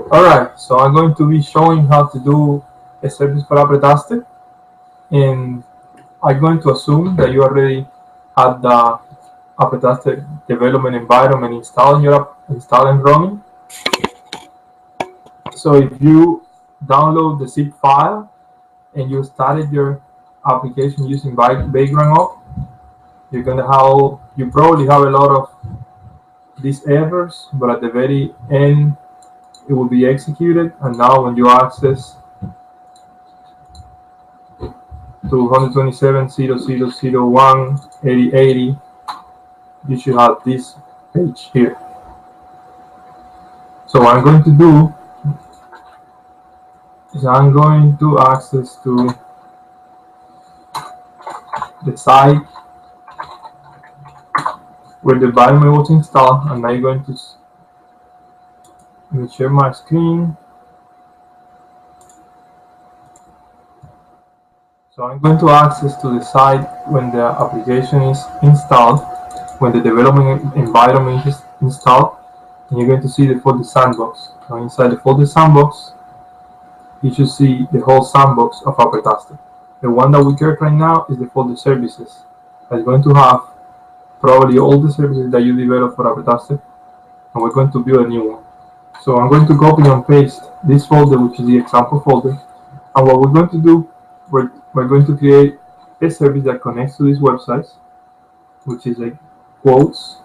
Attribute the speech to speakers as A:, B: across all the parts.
A: Alright, so I'm going to be showing how to do a service for Apretaste, and I'm going to assume that you already had the Apretaste development environment installed in your app, installed and running. So if you download the zip file and you started your application using Vagrant up, you probably have a lot of these errors, but at the very end it will be executed, and now when you access to 127.0.0.0.1.80.80, you should have this page here. So what I'm going to do is I'm going to access to the site where the environment was installed, and I'm going to let me share my screen. So I'm going to access to the site when the application is installed, when the development environment is installed, and you're going to see the folder sandbox. Now inside the folder sandbox, you should see the whole sandbox of Apretaste. The one that we create right now is the folder services. It's going to have probably all the services that you develop for Apretaste, and we're going to build a new one. So I'm going to copy and paste this folder, which is the example folder, and what we're going to do, we're going to create a service that connects to these websites, which is like quotes,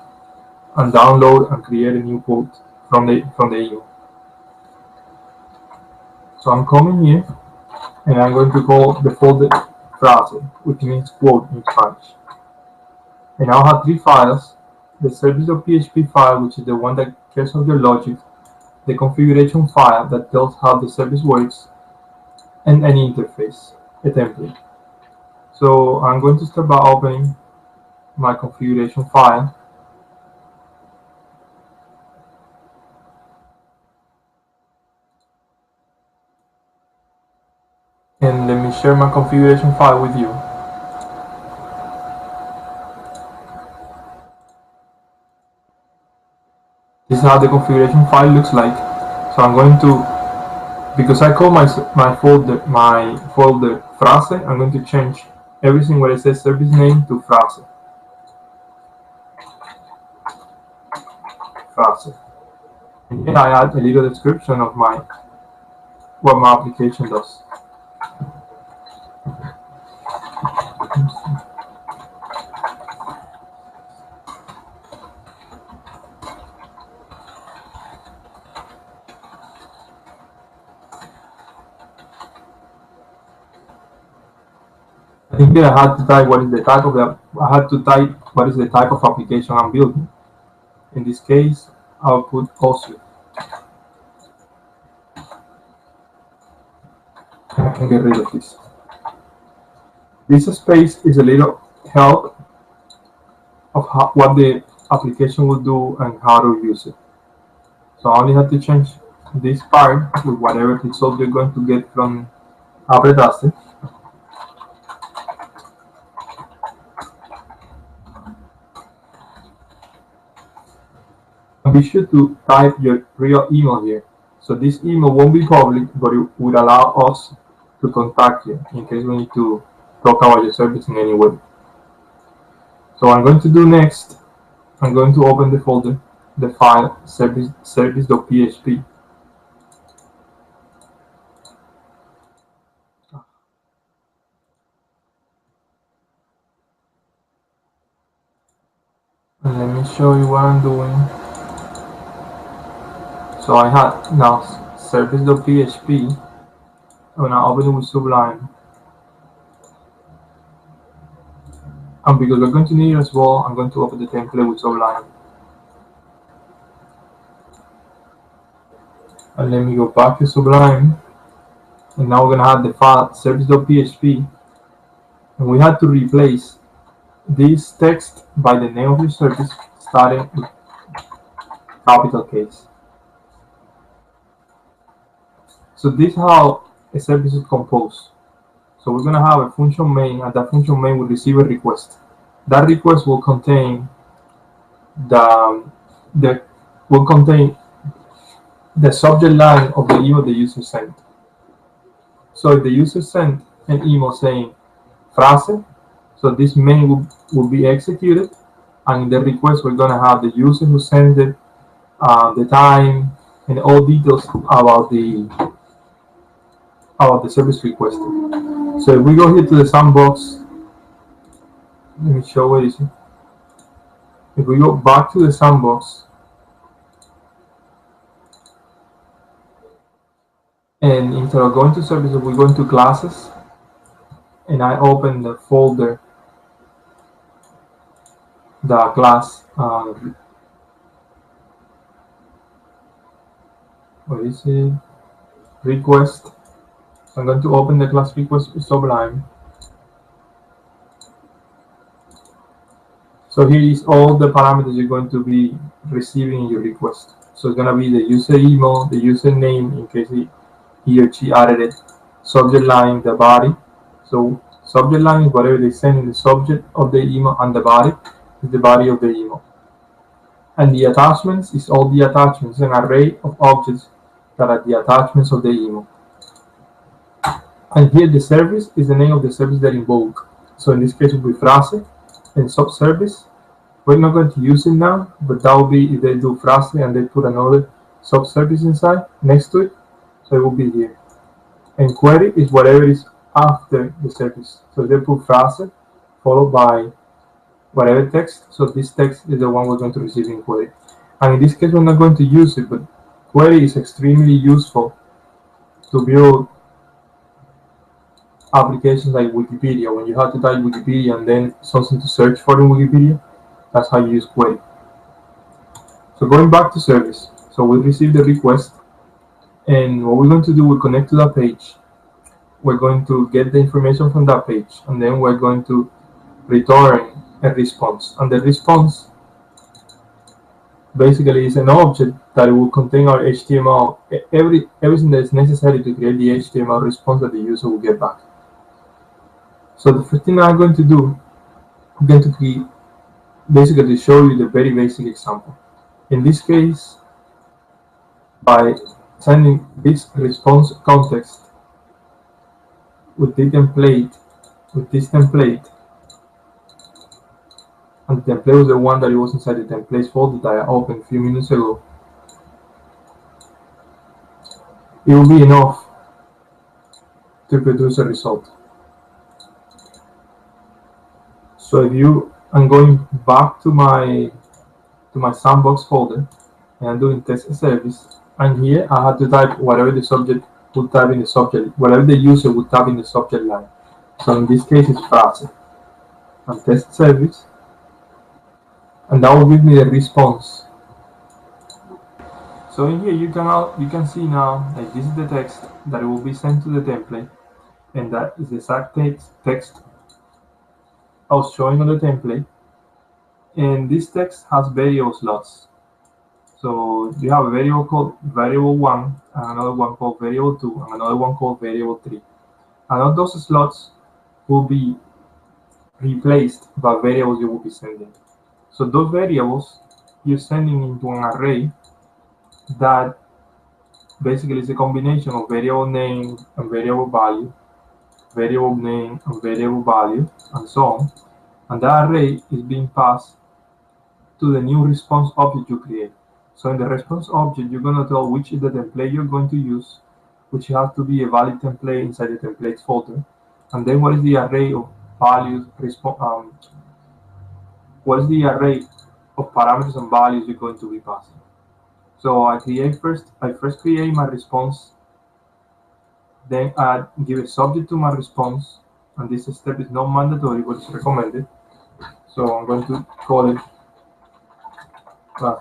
A: and download and create a new quote from the email. So I'm coming here, and I'm going to call the folder frase, which means quote in Spanish. And I'll have three files: the service.php file, which is the one that cares of your logic, the configuration file that tells how the service works, and an interface, a template. So I'm going to start by opening my configuration file. And let me share my configuration file with you. This is how the configuration file looks like. So I'm going to, because I call my folder frase, I'm going to change everything where it says service name to frase. And here I add a little description of what my application does. I think here I had to type what is the type of application I'm building. In this case, I'll put also. I can get rid of this. This space is a little help of what the application will do and how to use it. So I only have to change this part with whatever result you're going to get from Apretaste. And be sure to type your real email here. So this email won't be public, but it would allow us to contact you in case we need to talk about your service in any way. So what I'm going to do next, I'm going to open the folder, the file service.php. And let me show you what I'm doing. So I have now service.php. I'm gonna open it with Sublime. And because we're going to need it as well, I'm going to open the template with Sublime. And let me go back to Sublime. And now we're gonna have the file service.php. And we had to replace this text by the name of your service, starting with capital case. So this is how a service is composed. So we're going to have a function main, and that function main will receive a request. That request will contain the subject line of the email the user sent. So if the user sent an email saying frase, so this mail will be executed, and in the request we're gonna have the user who sent it, the time, and all details about the service requested. So if we go here to the sandbox, let me show what it is. If we go back to the sandbox, and instead of going to services, we go into classes, and I open the folder, the class, what is it? Request. So I'm going to open the class request with Sublime. So here is all the parameters you're going to be receiving in your request. So it's going to be the user email, the username in case he or she added it, subject line, the body. So subject line is whatever they send in the subject of the email, and the body is the body of the email. And the attachments is all the attachments, an array of objects that are the attachments of the email. And here the service is the name of the service that invoke. So in this case it will be frase and subservice. We're not going to use it now, but that will be if they do frase and they put another subservice inside next to it. So it will be here. And query is whatever is after the service. So they put frase followed by whatever text. So this text is the one we're going to receive in query. And in this case, we're not going to use it, but query is extremely useful to build applications like Wikipedia. When you have to type Wikipedia and then something to search for in Wikipedia, that's how you use query. So going back to service, so we receive the request, and what we're going to do, we connect to that page. We're going to get the information from that page, and then we're going to return a response. And the response basically is an object that will contain our HTML, everything that is necessary to create the HTML response that the user will get back. So the first thing I'm going to do, I'm going to basically show you the very basic example. In this case, by sending this response context with this template, and the template was the one that was inside the templates folder that I opened a few minutes ago, it will be enough to produce a result. So I'm going back to my sandbox folder, and I'm doing test service, and here I had to type whatever the subject would type in the subject, whatever the user would type in the subject line. So in this case it's frase, and test service, and that will give me the response. So in here you can see now that this is the text that will be sent to the template, and that is the exact text I was showing on the template. And this text has variable slots. So you have a variable called variable 1, and another one called variable 2, and another one called variable 3. And all those slots will be replaced by variables you will be sending. So those variables you're sending into an array that basically is a combination of variable name and variable value, variable name and variable value, and so on. And that array is being passed to the new response object you create. So in the response object, you're going to tell which is the template you're going to use, which has to be a valid template inside the templates folder. And then what is the array of values, what is the array of parameters and values you're going to be passing. So I first create my response, then I give a subject to my response, and this step is not mandatory, but it's recommended. So I'm going to call it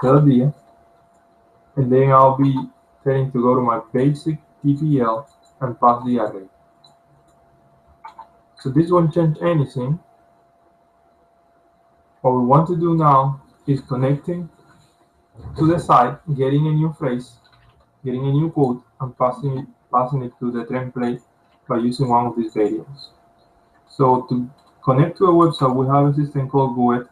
A: idea, and then I'll be telling to go to my basic TPL and pass the array. So this won't change anything. What we want to do now is connecting to the site, getting a new phrase, getting a new quote, and passing it to the template by using one of these variables. So to connect to a website, we have a system called GUID,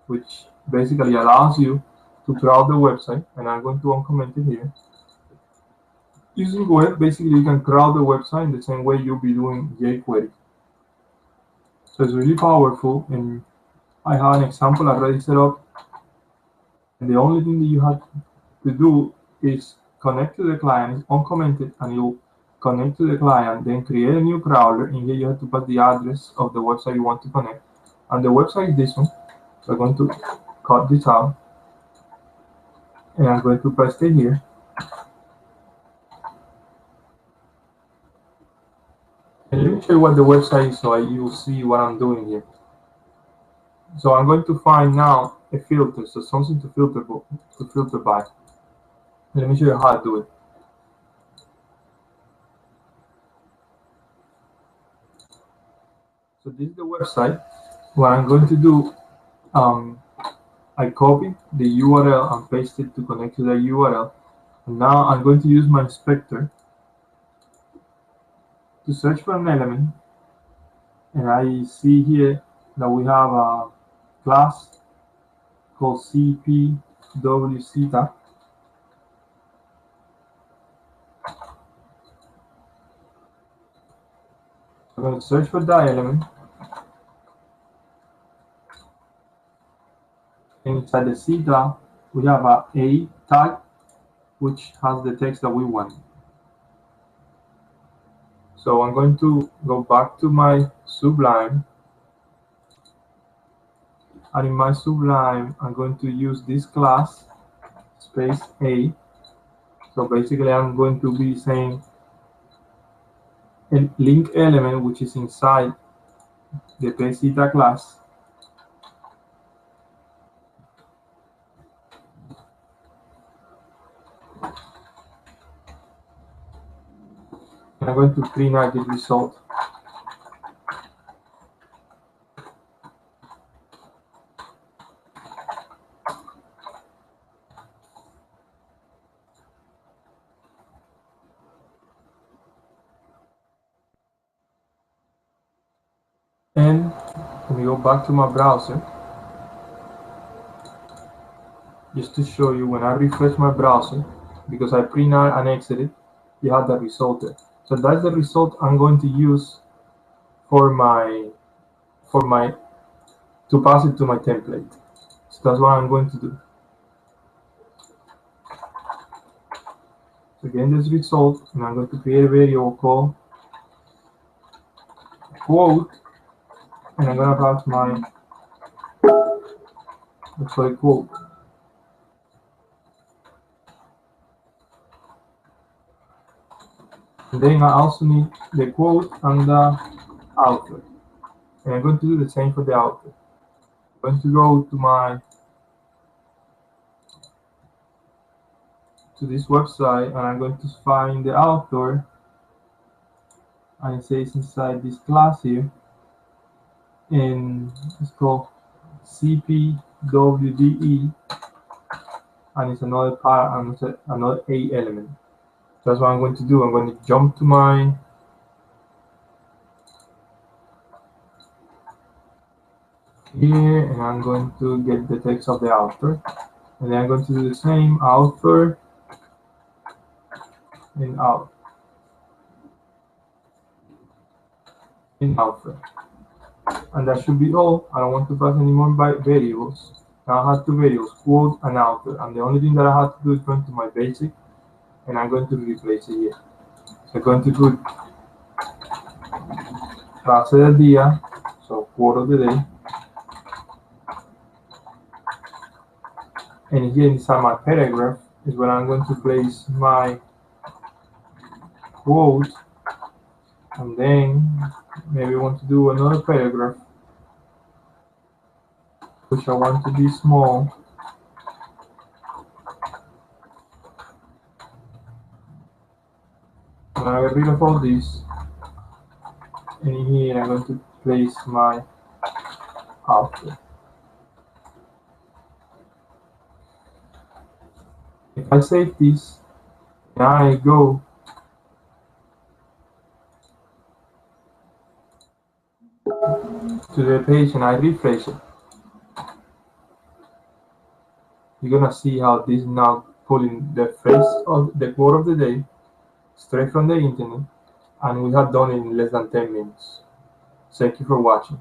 A: which basically allows you to browse the website, and I'm going to uncomment it here. Using web, basically you can crawl the website in the same way you'll be doing jQuery. So it's really powerful, and I have an example already set up. And the only thing that you have to do is connect to the client, it's uncommented, and you connect to the client, then create a new crawler. In here you have to put the address of the website you want to connect. And the website is this one. So I'm going to cut this out, and I'm going to paste it here. And let me show you what the website is so you will see what I'm doing here. So I'm going to find now a filter, so something to filter by. Let me show you how to do it. So this is the website. What I'm going to do, I copy the URL and paste it to connect to the URL. And now I'm going to use my inspector to search for an element. And I see here that we have a class called CPWCTA. I'm going to search for that element. And inside the CTA, we have a tag, which has the text that we want. So I'm going to go back to my Sublime. And in my Sublime, I'm going to use this class, space A. So basically, I'm going to be saying a link element, which is inside the PCTA class. And I'm going to print out the result. And let me go back to my browser, just to show you when I refresh my browser, because I print out and exited, you have the result there. So that's the result I'm going to use for my to pass it to my template. So that's what I'm going to do. So again, this result, and I'm going to create a variable called quote, and I'm gonna pass my quote. And then I also need the quote and the author. And I'm going to do the same for the author. I'm going to go to this website, and I'm going to find the author, and it says inside this class here, and it's called CPWDE, and it's another part and another A element. That's what I'm going to do. I'm going to jump to my here, and I'm going to get the text of the author, and then I'm going to do the same author and out in author, and that should be all. I don't want to pass any more variables. Now I have two variables, quote and author, and the only thing that I have to do is go into my basic, and I'm going to replace it here. So I'm going to put frase del día, so quote of the day, and here inside my paragraph is where I'm going to place my quote, and then maybe I want to do another paragraph, which I want to be small. And I get rid of all this, and here I'm going to place my author. If I save this, now I go to the page and I refresh it, you're gonna see how this is now pulling the phrase of the quote of the day, straight from the internet, and we have done it in less than 10 minutes. Thank you for watching.